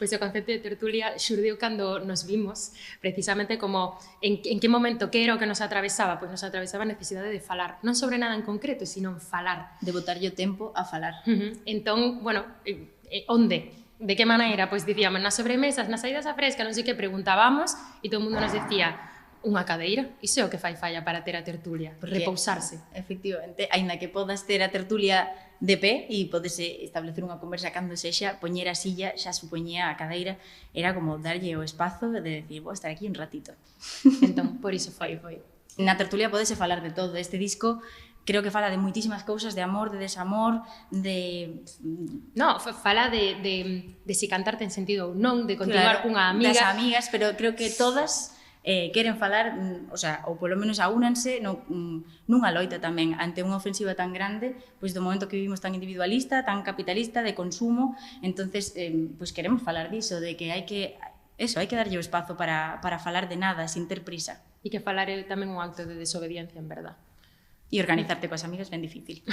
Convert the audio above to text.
Pois o concepto de tertulia xurdiu cando nos vimos, precisamente como en que momento, que era o que nos atravesaba? Pois nos atravesaba a necesidade de falar, non sobre nada en concreto, sino en falar. De botarlle o tempo a falar. Entón, bueno, onde? De que maneira? Pois dicíamos, nas sobremesas, nas saídas a fresca, non sei que, preguntábamos e todo o mundo nos decía unha cadeira, iso é o que fai falla para ter a tertulia, repousarse. Efectivamente, aínda que podas ter a tertulia de pé e podes establecer unha conversa cando sexa, poñer a silla xa supoñía a cadeira, era como darlle o espazo de decir, vou estar aquí un ratito. Entón, por iso foi. Na tertulia podese falar de todo. Este disco creo que fala de moitísimas cousas, de amor, de desamor, de... No, fala de si cantarte en sentido ou non, de continuar cunha amiga. Das amigas, pero creo que todas queren falar, o sea, ou polo menos aúnanse nunha loita tamén ante unha ofensiva tan grande, pois do momento que vivimos tan individualista, tan capitalista, de consumo, entonces pois queremos falar diso, de que hai que darlle o espazo para falar de nada, sin ter prisa. E que falar é tamén un acto de desobediencia, en verdad. E organizarte coas amigas ben difícil.